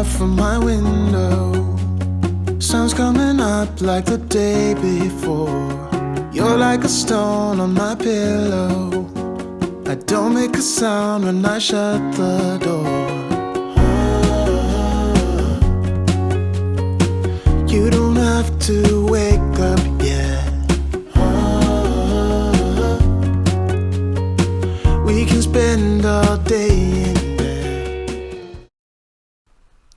out from my window. Sun's coming up like the day before. You're like a stone on my pillow. I don't make a sound when I shut the door. You don't have to wake up yet. We can spend all day in bed.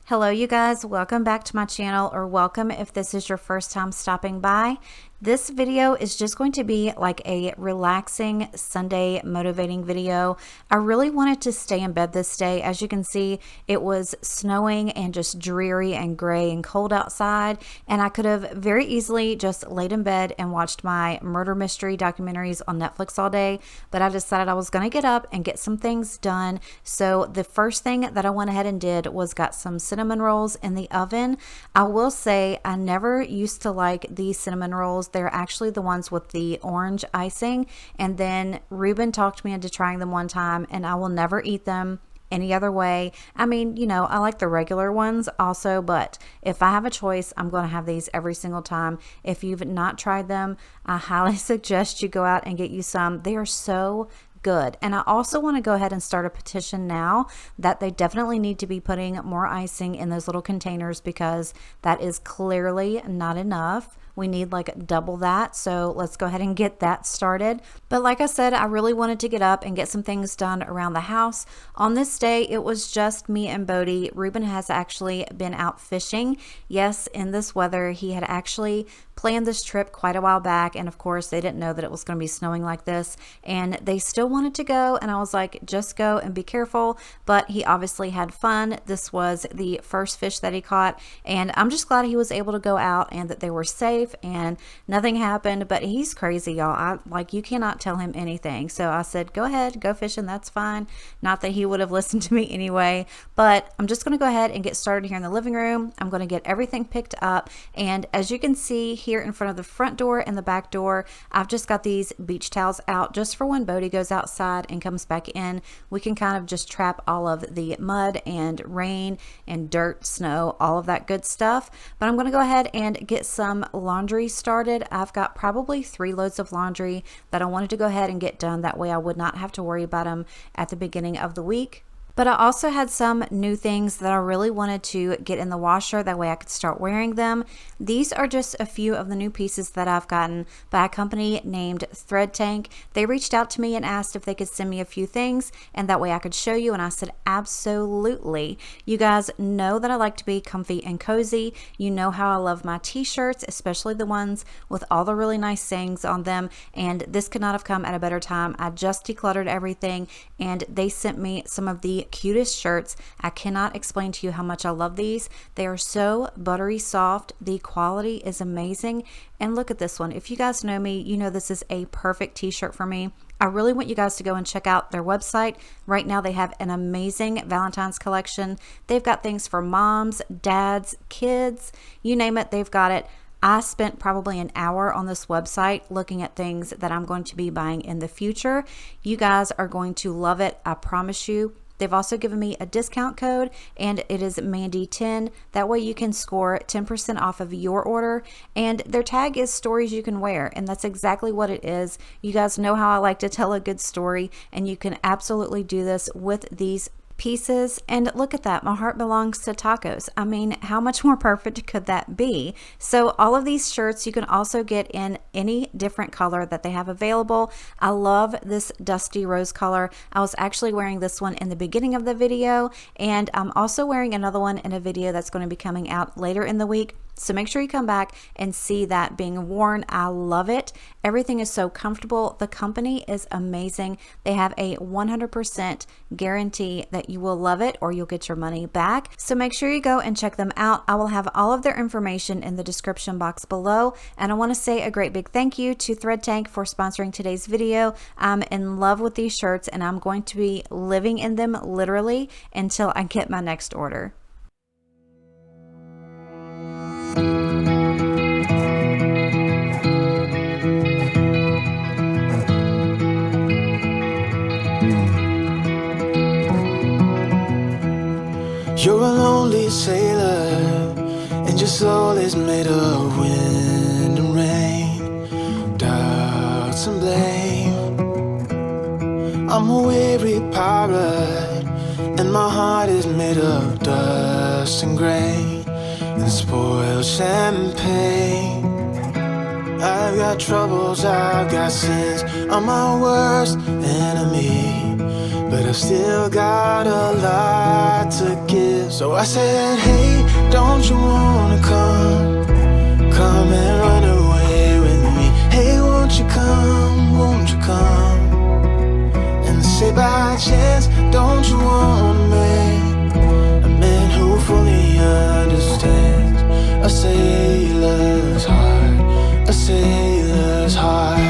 Hello you guys, welcome back to my channel, or welcome if this is your first time stopping by. This video is just going to be like a relaxing Sunday motivating video. I really wanted to stay in bed this day. As you can see, it was snowing and just dreary and gray and cold outside, and I could have very easily just laid in bed and watched my murder mystery documentaries on Netflix all day, but I decided I was going to get up and get some things done. So the first thing that I went ahead and did was got some cinnamon rolls in the oven. I will say I never used to like these cinnamon rolls. They're actually the ones with the orange icing, and then Ruben talked me into trying them one time, and I will never eat them any other way. I mean, you know, I like the regular ones also, but if I have a choice, I'm going to have these every single time. If you've not tried them, I highly suggest you go out and get you some. They are so good. And I also want to go ahead and start a petition now that they definitely need to be putting more icing in those little containers, because that is clearly not enough. We need like double that. So let's go ahead and get that started. But like I said, I really wanted to get up and get some things done around the house. On this day, it was just me and Bodie. Ruben has actually been out fishing. Yes, in this weather, he had actually planned this trip quite a while back, and of course they didn't know that it was going to be snowing like this, and they still wanted to go, and I was like, just go and be careful. But he obviously had fun. This was the first fish that he caught, and I'm just glad he was able to go out and that they were safe and nothing happened. But he's crazy, y'all. You cannot tell him anything. So I said, go ahead, go fishing, that's fine. Not that he would have listened to me anyway, but I'm just going to go ahead and get started here in the living room. I'm going to get everything picked up, and as you can see here in front of the front door and the back door, I've just got these beach towels out just for when Bodie goes outside and comes back in. We can kind of just trap all of the mud and rain and dirt, snow, all of that good stuff. But I'm going to go ahead and get some laundry started. I've got probably 3 loads of laundry that I wanted to go ahead and get done. That way I would not have to worry about them at the beginning of the week. But I also had some new things that I really wanted to get in the washer. That way I could start wearing them. These are just a few of the new pieces that I've gotten by a company named Thread Tank. They reached out to me and asked if they could send me a few things, and that way I could show you. And I said, absolutely. You guys know that I like to be comfy and cozy. You know how I love my t-shirts, especially the ones with all the really nice sayings on them. And this could not have come at a better time. I just decluttered everything, and they sent me some of the cutest shirts. I cannot explain to you how much I love these. They are so buttery soft. The quality is amazing. And look at this one. If you guys know me, you know this is a perfect t-shirt for me. I really want you guys to go and check out their website. Right now they have an amazing Valentine's collection. They've got things for moms, dads, kids, you name it, they've got it. I spent probably an hour on this website looking at things that I'm going to be buying in the future. You guys are going to love it, I promise you. They've also given me a discount code, and it is Mandy 10. That way you can score 10% off of your order, and their tag is stories you can wear, and that's exactly what it is. You guys know how I like to tell a good story, and you can absolutely do this with these pieces. And look at that, my heart belongs to tacos. I mean, how much more perfect could that be? So all of these shirts you can also get in any different color that they have available. I love this dusty rose color. I was actually wearing this one in the beginning of the video, and I'm also wearing another one in a video that's going to be coming out later in the week. So make sure you come back and see that being worn. I love it. Everything is so comfortable. The company is amazing. They have a 100% guarantee that you will love it or you'll get your money back. So make sure you go and check them out. I will have all of their information in the description box below. And I want to say a great big thank you to Thread Tank for sponsoring today's video. I'm in love with these shirts, and I'm going to be living in them literally until I get my next order. You're a lonely sailor, and your soul is made of wind and rain, doubts and blame. I'm a weary pirate, and my heart is made of dust and grain and spoiled champagne. I've got troubles, I've got sins, I'm my worst enemy, but I've still got a lot to give. So I said, hey, don't you wanna come and run away with me? Hey, won't you come and say by chance, don't you wanna make a man who fully understands a sailor's heart, a sailor's heart.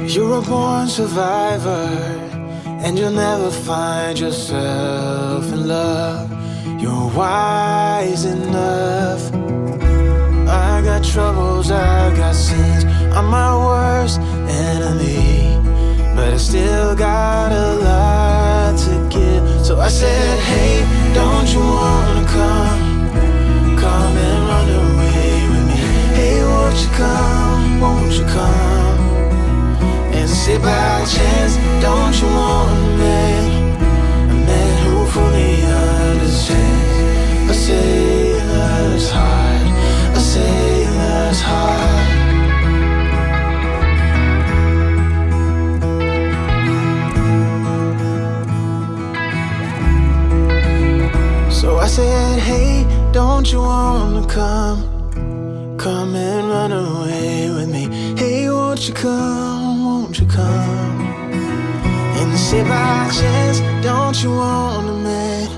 You're a born survivor, and you'll never find yourself in love. You're wise enough. I got troubles, I got sins, I'm my worst enemy, but I still got a lot to give. So I said, hey, don't you wanna come and run away with me? Hey, won't you come and say by chance, don't you wanna make a man who fully understands a sailor's heart, a sailor's heart. So I said, hey, don't you wanna come and run away with me? Hey, won't you come and say by chance, don't you wanna make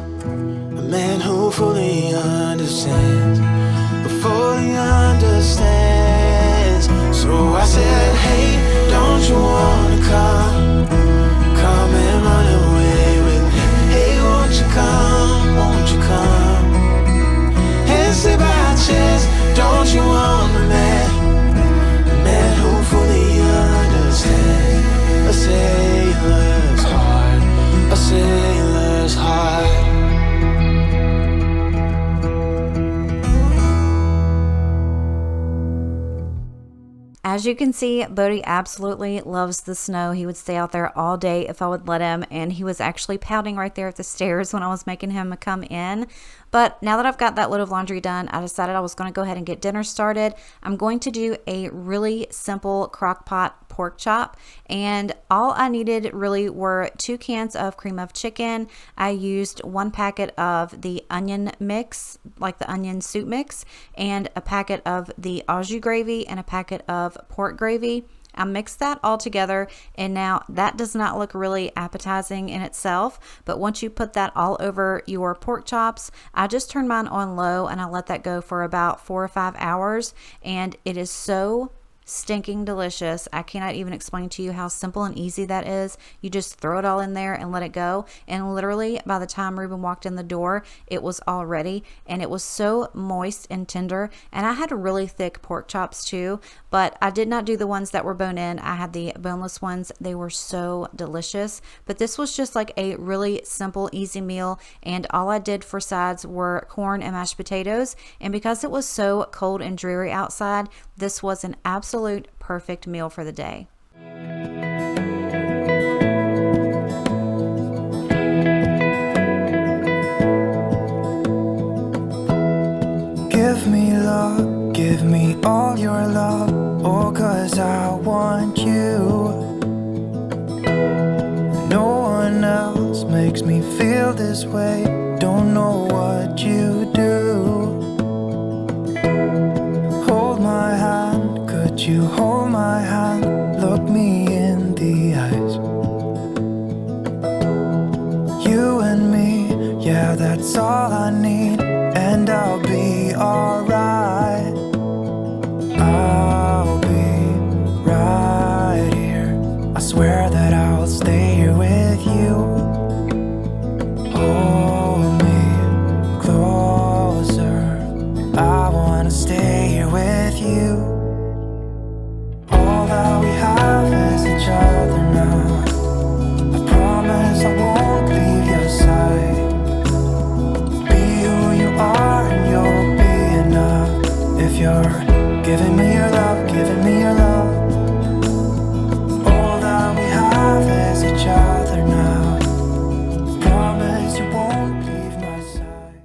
a man who fully understands, So I said, hey, don't you wanna come and run away with me? Hey, won't you come and say by chance, don't you wanna make a man who fully understands a sailor's heart, a sailor's heart. As you can see, Bodie absolutely loves the snow. He would stay out there all day if I would let him, and he was actually pouting right there at the stairs when I was making him come in. But now that I've got that load of laundry done, I decided I was going to go ahead and get dinner started. I'm going to do a really simple crock pot pork chop, and all I needed really were 2 cans of cream of chicken. I used 1 packet of the onion mix, like the onion soup mix, and a packet of the au jus gravy and a packet of pork gravy. I mixed that all together, and now that does not look really appetizing in itself, but once you put that all over your pork chops, I just turn mine on low and I let that go for about 4 or 5 hours, and it is so stinking delicious. I cannot even explain to you how simple and easy that is. You just throw it all in there and let it go, and literally by the time Ruben walked in the door, it was all ready, and it was so moist and tender. And I had really thick pork chops too, but I did not do the ones that were bone in. I had the boneless ones. They were so delicious, but this was just like a really simple, easy meal, and all I did for sides were corn and mashed potatoes. And because it was so cold and dreary outside, this was an absolute perfect meal for the day. Give me love, give me all your love, oh, 'cause I want you. No one else makes me feel this way, don't know what you do. Hold my hand, could you hold my hand, look me in the eyes. You and me, yeah, that's all I need, and I'll be alright. I'll be right here, I swear that I'll stay here with you. Hold me closer, I wanna stay here with you. with you. All that we have is each other now. I promise I won't leave your side. Be who you are and you'll be enough. If you're giving me your love, giving me your love. All that we have is each other now. Promise you won't leave my side.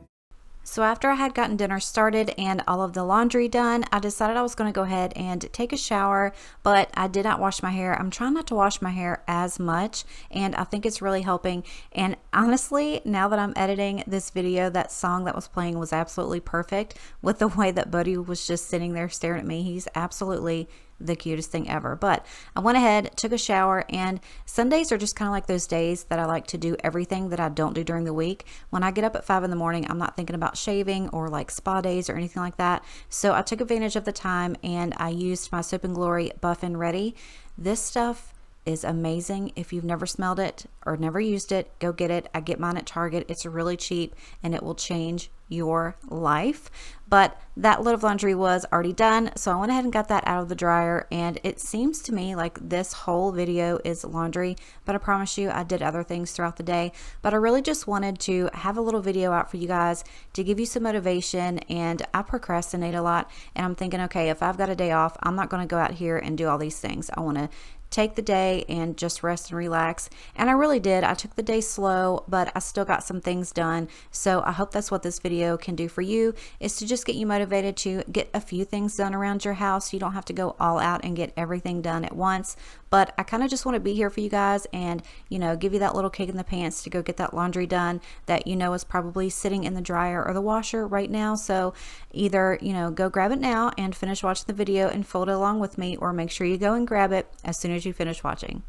So after I had gotten dinner started and all of the laundry done, I decided I was going to go ahead and take a shower, but I did not wash my hair. I'm trying not to wash my hair as much, and I think it's really helping. And honestly, now that I'm editing this video, that song that was playing was absolutely perfect with the way that Buddy was just sitting there staring at me. He's absolutely the cutest thing ever. But I went ahead, took a shower, and Sundays are just kind of like those days that I like to do everything that I don't do during the week. When I get up at 5 in the morning, I'm not thinking about shaving or like spa days or anything like that. So I took advantage of the time and I used my Soap and Glory Buff and Ready. This stuff is amazing. If you've never smelled it or never used it, go get it. I get mine at Target. It's really cheap and it will change your life. But that load of laundry was already done, so I went ahead and got that out of the dryer, and it seems to me like this whole video is laundry, but I promise you I did other things throughout the day. But I really just wanted to have a little video out for you guys to give you some motivation. And I procrastinate a lot, and I'm thinking, okay, if I've got a day off, I'm not going to go out here and do all these things. I want to take the day and just rest and relax. And I really did. I took the day slow, but I still got some things done. So I hope that's what this video can do for you, is to just get you motivated to get a few things done around your house. You don't have to go all out and get everything done at once. But I kind of just want to be here for you guys and, you know, give you that little kick in the pants to go get that laundry done that you know is probably sitting in the dryer or the washer right now. So either, you know, go grab it now and finish watching the video and fold it along with me, or make sure you go and grab it as soon as you finish watching.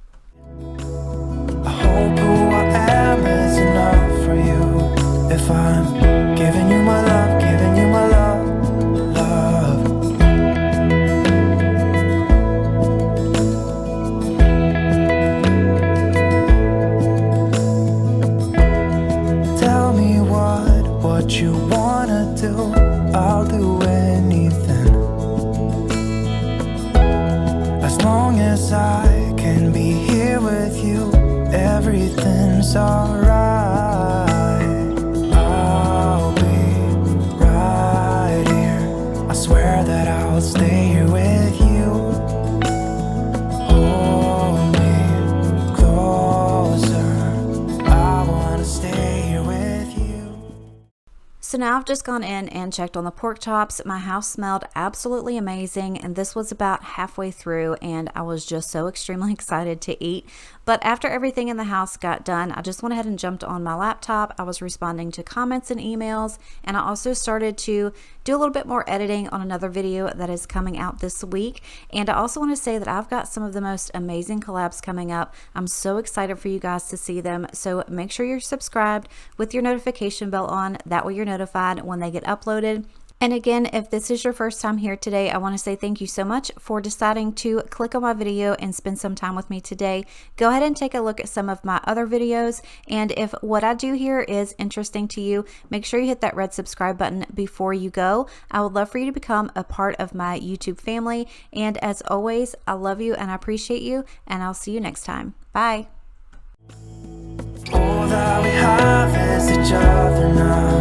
I hope who I am is enough for you. If I'm giving you my love, giving you my love, love. Tell me what you wanna do. I'll do anything, as long as I can be here with you. Everything's alright. I'll be right here. I swear that I'll stay here with you. Hold me closer. I wanna stay here with you. So now I've just gone in and checked on the pork chops. My house smelled absolutely amazing, and this was about halfway through, and I was just so extremely excited to eat. But after everything in the house got done, I just went ahead and jumped on my laptop. I was responding to comments and emails, and I also started to do a little bit more editing on another video that is coming out this week. And I also want to say that I've got some of the most amazing collabs coming up. I'm so excited for you guys to see them. So make sure you're subscribed with your notification bell on. That way you're notified when they get uploaded. And again, if this is your first time here today, I want to say thank you so much for deciding to click on my video and spend some time with me today. Go ahead and take a look at some of my other videos. And if what I do here is interesting to you, make sure you hit that red subscribe button before you go. I would love for you to become a part of my YouTube family. And as always, I love you and I appreciate you, and I'll see you next time. Bye. All that we have is each other now.